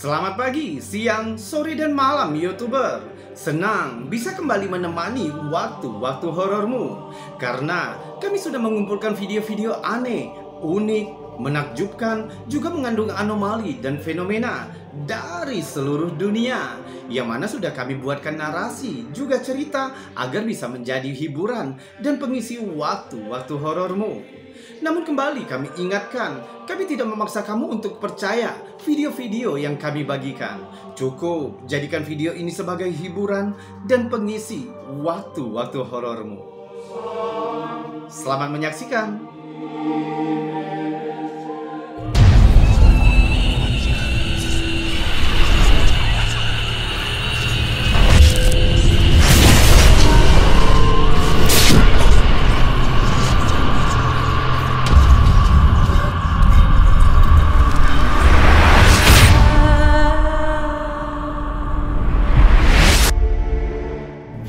Selamat pagi, siang, sore, dan malam YouTuber. Senang bisa kembali menemani waktu-waktu horormu. Karena kami sudah mengumpulkan video-video aneh, unik, menakjubkan, juga mengandung anomali dan fenomena dari seluruh dunia, yang mana sudah kami buatkan narasi, juga cerita agar bisa menjadi hiburan dan pengisi waktu-waktu horormu. Namun kembali kami ingatkan, kami tidak memaksa kamu untuk percaya video-video yang kami bagikan. Cukup jadikan video ini sebagai hiburan dan pengisi waktu-waktu horormu. Selamat menyaksikan.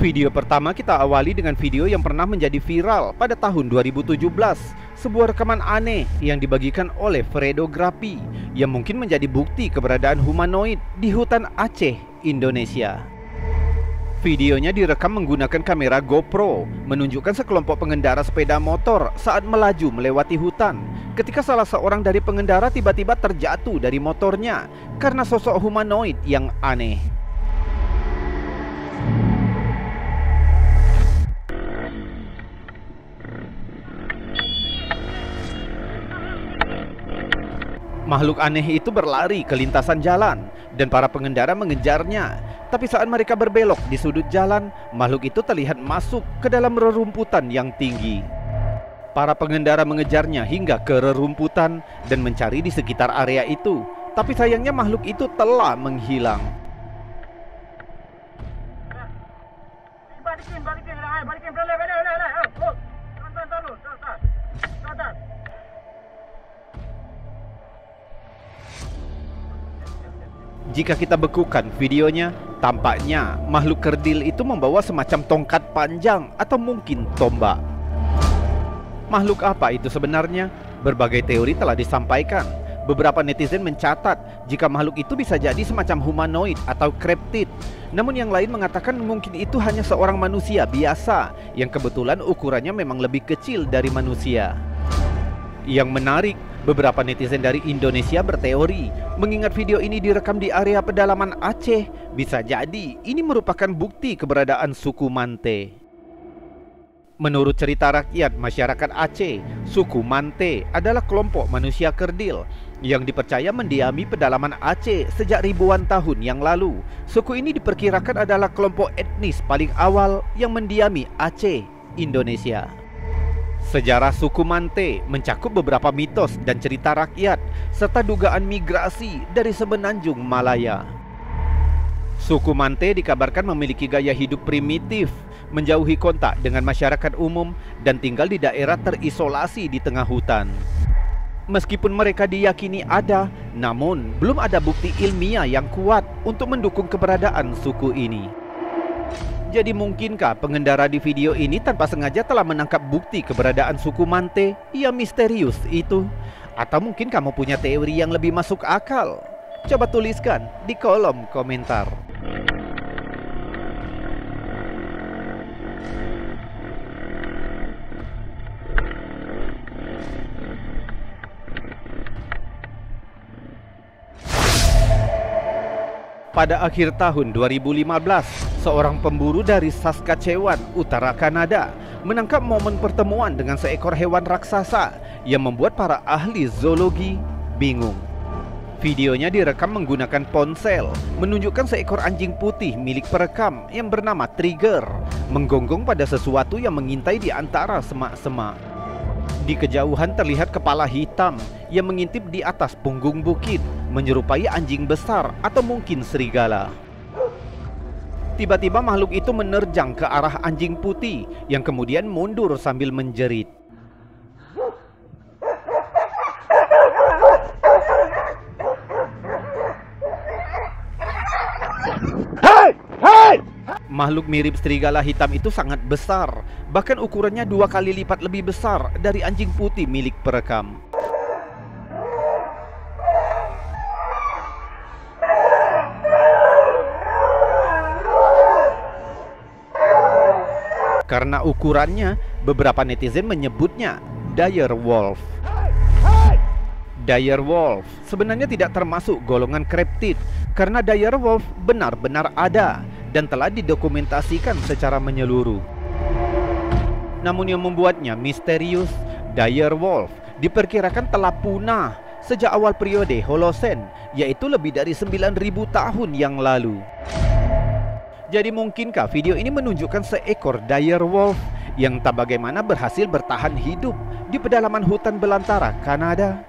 Video pertama kita awali dengan video yang pernah menjadi viral pada tahun 2017. Sebuah rekaman aneh yang dibagikan oleh Fredografi yang mungkin menjadi bukti keberadaan humanoid di hutan Aceh, Indonesia. Videonya direkam menggunakan kamera GoPro, menunjukkan sekelompok pengendara sepeda motor saat melaju melewati hutan. Ketika salah seorang dari pengendara tiba-tiba terjatuh dari motornya karena sosok humanoid yang aneh. Makhluk aneh itu berlari ke lintasan jalan dan para pengendara mengejarnya. Tapi saat mereka berbelok di sudut jalan, makhluk itu terlihat masuk ke dalam rerumputan yang tinggi. Para pengendara mengejarnya hingga ke rerumputan dan mencari di sekitar area itu. Tapi sayangnya makhluk itu telah menghilang. Jika kita bekukan videonya, tampaknya makhluk kerdil itu membawa semacam tongkat panjang atau mungkin tombak. Makhluk apa itu sebenarnya? Berbagai teori telah disampaikan. Beberapa netizen mencatat jika makhluk itu bisa jadi semacam humanoid atau kreptid. Namun yang lain mengatakan mungkin itu hanya seorang manusia biasa yang kebetulan ukurannya memang lebih kecil dari manusia. Yang menarik, beberapa netizen dari Indonesia berteori, mengingat video ini direkam di area pedalaman Aceh, bisa jadi ini merupakan bukti keberadaan suku Mante. Menurut cerita rakyat masyarakat Aceh, suku Mante adalah kelompok manusia kerdil yang dipercaya mendiami pedalaman Aceh sejak ribuan tahun yang lalu. Suku ini diperkirakan adalah kelompok etnis paling awal yang mendiami Aceh, Indonesia. Sejarah suku Mante mencakup beberapa mitos dan cerita rakyat serta dugaan migrasi dari semenanjung Malaya. Suku Mante dikabarkan memiliki gaya hidup primitif, menjauhi kontak dengan masyarakat umum dan tinggal di daerah terisolasi di tengah hutan. Meskipun mereka diyakini ada, namun belum ada bukti ilmiah yang kuat untuk mendukung keberadaan suku ini. Jadi mungkinkah pengendara di video ini tanpa sengaja telah menangkap bukti keberadaan suku Mante yang misterius itu? Atau mungkin kamu punya teori yang lebih masuk akal? Coba tuliskan di kolom komentar. Pada akhir tahun 2015, seorang pemburu dari Saskatchewan, utara Kanada, menangkap momen pertemuan dengan seekor hewan raksasa yang membuat para ahli zoologi bingung. Videonya direkam menggunakan ponsel, menunjukkan seekor anjing putih milik perekam yang bernama Trigger, menggonggong pada sesuatu yang mengintai di antara semak-semak. Di kejauhan terlihat kepala hitam yang mengintip di atas punggung bukit, menyerupai anjing besar atau mungkin serigala. Tiba-tiba makhluk itu menerjang ke arah anjing putih yang kemudian mundur sambil menjerit. Hey! Hey! Makhluk mirip serigala hitam itu sangat besar, bahkan ukurannya 2 kali lipat lebih besar dari anjing putih milik perekam. Karena ukurannya, beberapa netizen menyebutnya dire wolf. Dire wolf sebenarnya tidak termasuk golongan kriptid karena dire wolf benar-benar ada dan telah didokumentasikan secara menyeluruh. Namun yang membuatnya misterius, dire wolf diperkirakan telah punah sejak awal periode Holosen, yaitu lebih dari 9.000 tahun yang lalu. Jadi mungkinkah video ini menunjukkan seekor dire wolf yang tak bagaimana berhasil bertahan hidup di pedalaman hutan belantara Kanada?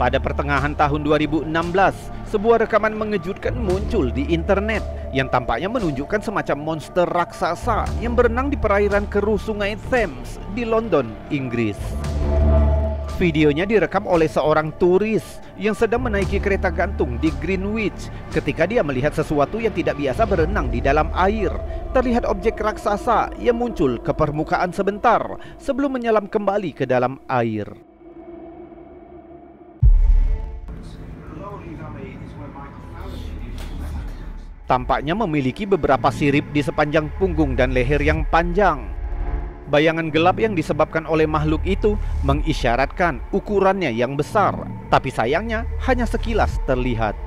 Pada pertengahan tahun 2016, sebuah rekaman mengejutkan muncul di internet yang tampaknya menunjukkan semacam monster raksasa yang berenang di perairan keruh Sungai Thames di London, Inggris. Videonya direkam oleh seorang turis yang sedang menaiki kereta gantung di Greenwich ketika dia melihat sesuatu yang tidak biasa berenang di dalam air. Terlihat objek raksasa yang muncul ke permukaan sebentar sebelum menyelam kembali ke dalam air. Tampaknya memiliki beberapa sirip di sepanjang punggung dan leher yang panjang. Bayangan gelap yang disebabkan oleh makhluk itu mengisyaratkan ukurannya yang besar, tapi sayangnya hanya sekilas terlihat.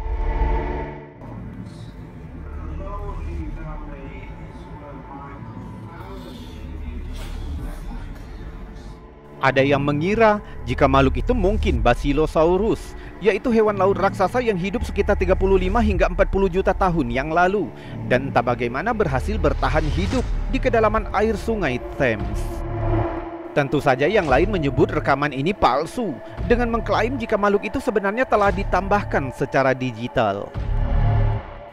Ada yang mengira jika makhluk itu mungkin Basilosaurus, yaitu hewan laut raksasa yang hidup sekitar 35 hingga 40 juta tahun yang lalu dan entah bagaimana berhasil bertahan hidup di kedalaman air Sungai Thames. Tentu saja yang lain menyebut rekaman ini palsu dengan mengklaim jika makhluk itu sebenarnya telah ditambahkan secara digital.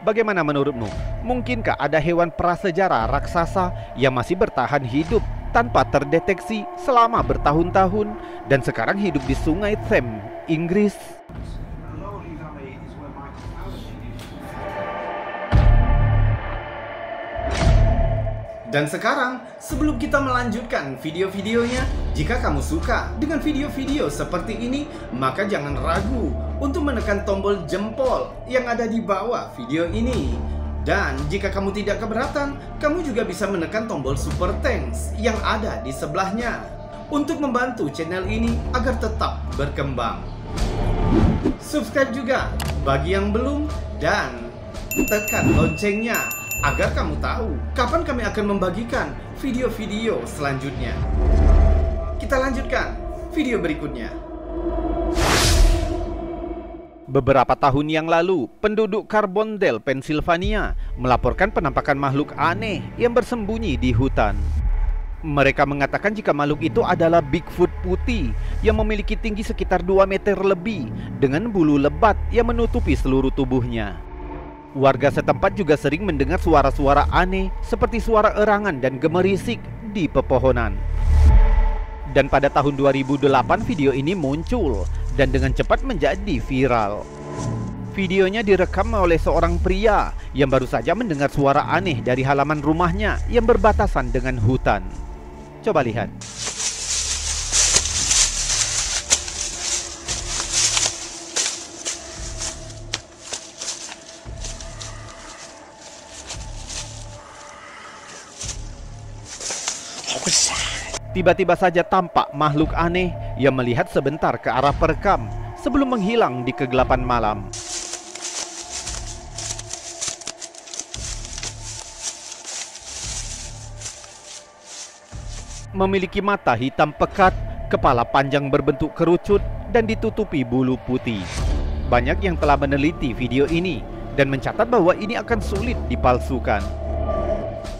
Bagaimana menurutmu? Mungkinkah ada hewan prasejarah raksasa yang masih bertahan hidup tanpa terdeteksi selama bertahun-tahun dan sekarang hidup di Sungai Thames, Inggris? Dan sekarang, sebelum kita melanjutkan video-videonya, jika kamu suka dengan video-video seperti ini, maka jangan ragu untuk menekan tombol jempol yang ada di bawah video ini. Dan jika kamu tidak keberatan, kamu juga bisa menekan tombol Super Thanks yang ada di sebelahnya untuk membantu channel ini agar tetap berkembang. Subscribe juga bagi yang belum dan tekan loncengnya agar kamu tahu kapan kami akan membagikan video-video selanjutnya. Kita lanjutkan video berikutnya. Beberapa tahun yang lalu, penduduk Carbondale, Pennsylvania melaporkan penampakan makhluk aneh yang bersembunyi di hutan. Mereka mengatakan jika makhluk itu adalah Bigfoot putih yang memiliki tinggi sekitar 2 meter lebih dengan bulu lebat yang menutupi seluruh tubuhnya. Warga setempat juga sering mendengar suara-suara aneh seperti suara erangan dan gemerisik di pepohonan. Dan pada tahun 2008 video ini muncul dan dengan cepat menjadi viral. Videonya direkam oleh seorang pria yang baru saja mendengar suara aneh dari halaman rumahnya yang berbatasan dengan hutan. Coba lihat. Tiba-tiba saja tampak makhluk aneh yang melihat sebentar ke arah perekam sebelum menghilang di kegelapan malam. Memiliki mata hitam pekat, kepala panjang berbentuk kerucut, dan ditutupi bulu putih. Banyak yang telah meneliti video ini dan mencatat bahwa ini akan sulit dipalsukan.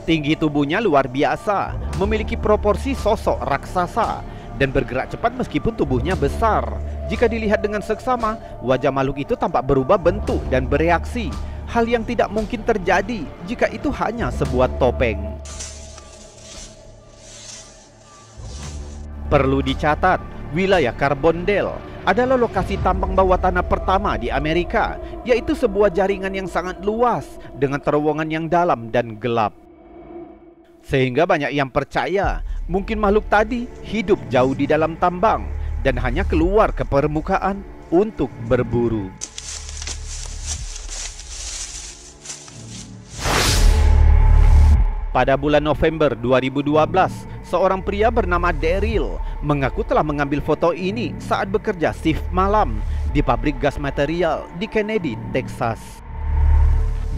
Tinggi tubuhnya luar biasa, memiliki proporsi sosok raksasa, dan bergerak cepat meskipun tubuhnya besar. Jika dilihat dengan seksama, wajah makhluk itu tampak berubah bentuk dan bereaksi, hal yang tidak mungkin terjadi jika itu hanya sebuah topeng. Perlu dicatat, wilayah Carbondale adalah lokasi tambang bawah tanah pertama di Amerika, yaitu sebuah jaringan yang sangat luas dengan terowongan yang dalam dan gelap. Sehingga banyak yang percaya mungkin makhluk tadi hidup jauh di dalam tambang dan hanya keluar ke permukaan untuk berburu. Pada bulan November 2012, seorang pria bernama Daryl mengaku telah mengambil foto ini saat bekerja shift malam di pabrik gas material di Kennedy, Texas.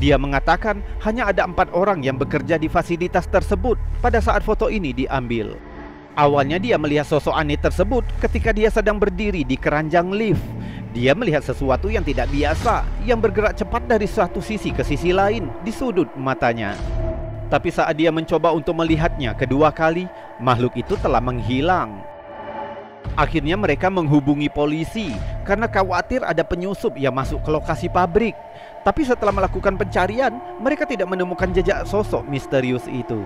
Dia mengatakan hanya ada 4 orang yang bekerja di fasilitas tersebut pada saat foto ini diambil. Awalnya dia melihat sosok aneh tersebut ketika dia sedang berdiri di keranjang lift. Dia melihat sesuatu yang tidak biasa yang bergerak cepat dari satu sisi ke sisi lain di sudut matanya. Tapi saat dia mencoba untuk melihatnya kedua kali, makhluk itu telah menghilang. Akhirnya mereka menghubungi polisi karena khawatir ada penyusup yang masuk ke lokasi pabrik. Tapi setelah melakukan pencarian, mereka tidak menemukan jejak sosok misterius itu.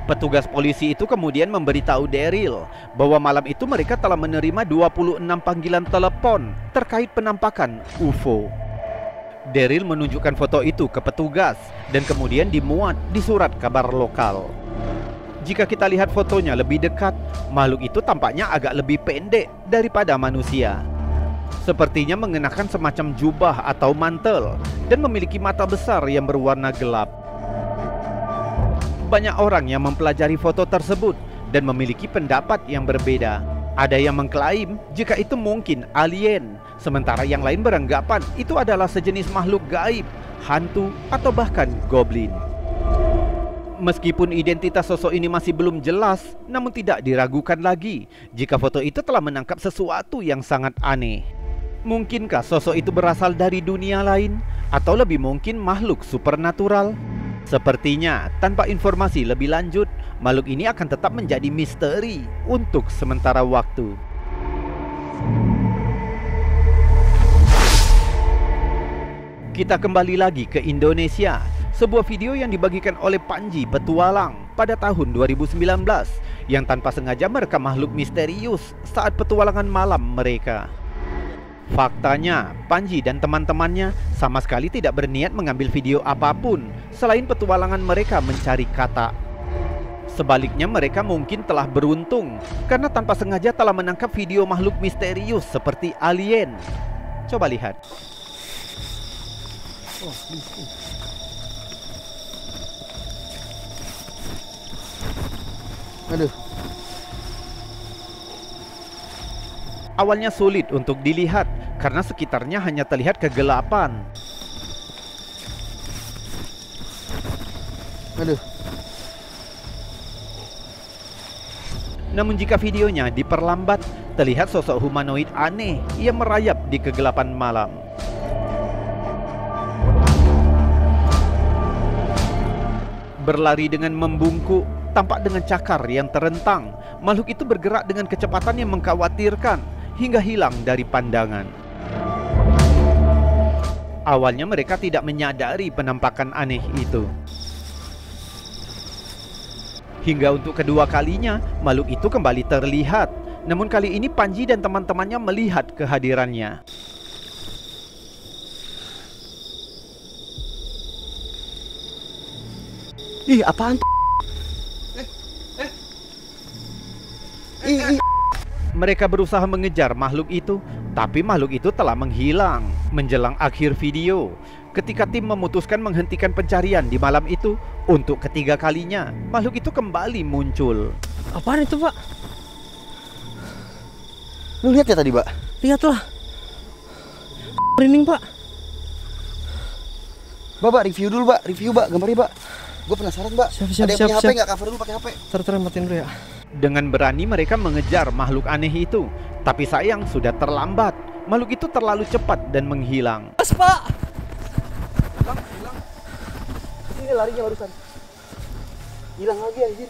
Petugas polisi itu kemudian memberitahu Daryl bahwa malam itu mereka telah menerima 26 panggilan telepon terkait penampakan UFO. Daryl menunjukkan foto itu ke petugas dan kemudian dimuat di surat kabar lokal. Jika kita lihat fotonya lebih dekat, makhluk itu tampaknya agak lebih pendek daripada manusia. Sepertinya mengenakan semacam jubah atau mantel dan memiliki mata besar yang berwarna gelap. Banyak orang yang mempelajari foto tersebut dan memiliki pendapat yang berbeda. Ada yang mengklaim jika itu mungkin alien, sementara yang lain beranggapan itu adalah sejenis makhluk gaib, hantu, atau bahkan goblin. Meskipun identitas sosok ini masih belum jelas, namun tidak diragukan lagi jika foto itu telah menangkap sesuatu yang sangat aneh. Mungkinkah sosok itu berasal dari dunia lain, atau lebih mungkin makhluk supernatural? Sepertinya tanpa informasi lebih lanjut, makhluk ini akan tetap menjadi misteri untuk sementara waktu. Kita kembali lagi ke Indonesia. Sebuah video yang dibagikan oleh Panji Petualang pada tahun 2019 yang tanpa sengaja merekam makhluk misterius saat petualangan malam mereka. Faktanya, Panji dan teman-temannya sama sekali tidak berniat mengambil video apapun selain petualangan mereka mencari kata. Sebaliknya mereka mungkin telah beruntung karena tanpa sengaja telah menangkap video makhluk misterius seperti alien. Coba lihat. Aduh. Awalnya sulit untuk dilihat karena sekitarnya hanya terlihat kegelapan. Aduh. Namun jika videonya diperlambat, terlihat sosok humanoid aneh yang merayap di kegelapan malam. Berlari dengan membungkuk, tampak dengan cakar yang terentang, makhluk itu bergerak dengan kecepatan yang mengkhawatirkan hingga hilang dari pandangan. Awalnya mereka tidak menyadari penampakan aneh itu. Hingga untuk kedua kalinya, makhluk itu kembali terlihat. Namun kali ini Panji dan teman-temannya melihat kehadirannya. Ih, apaan? Mereka berusaha mengejar makhluk itu, tapi makhluk itu telah menghilang. Menjelang akhir video, ketika tim memutuskan menghentikan pencarian di malam itu, untuk ketiga kalinya, makhluk itu kembali muncul. Apaan itu, Pak? Lu lihat ya tadi, Pak? Lihatlah. Merinding, Pak. Pak, review dulu, Pak. Review, Pak. Gambarnya, Pak. Gue penasaran, Pak. Siap, Ada yang punya HP siap. nggak? Cover dulu pakai HP. Ntar matiin dulu ya. Dengan berani mereka mengejar makhluk aneh itu, tapi sayang sudah terlambat. Makhluk itu terlalu cepat dan menghilang. Mas, Pak. Hilang. Ini larinya barusan. Hilang lagi anjir.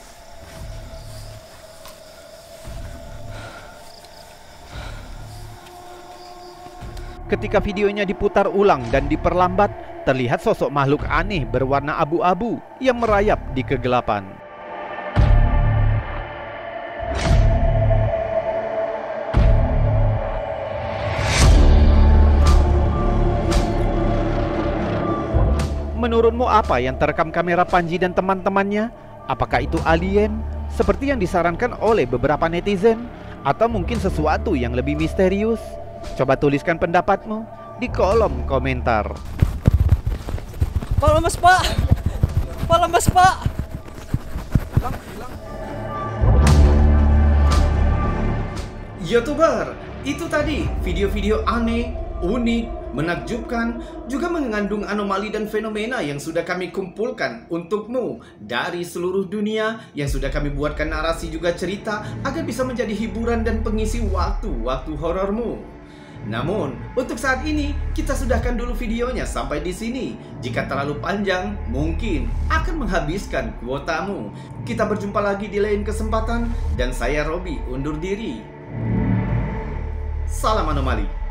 Ketika videonya diputar ulang dan diperlambat, terlihat sosok makhluk aneh berwarna abu-abu yang merayap di kegelapan. Menurutmu apa yang terekam kamera Panji dan teman-temannya? Apakah itu alien, seperti yang disarankan oleh beberapa netizen? Atau mungkin sesuatu yang lebih misterius? Coba tuliskan pendapatmu di kolom komentar. Pak, lemas pak. Pak, lemas pak. YouTuber, itu tadi video-video aneh, unik, menakjubkan, juga mengandung anomali dan fenomena yang sudah kami kumpulkan untukmu dari seluruh dunia, yang sudah kami buatkan narasi juga cerita agar bisa menjadi hiburan dan pengisi waktu-waktu horormu. Namun, untuk saat ini kita sudahkan dulu videonya sampai di sini. Jika terlalu panjang, mungkin akan menghabiskan kuotamu. Kita berjumpa lagi di lain kesempatan dan saya Robi undur diri. Salam anomali.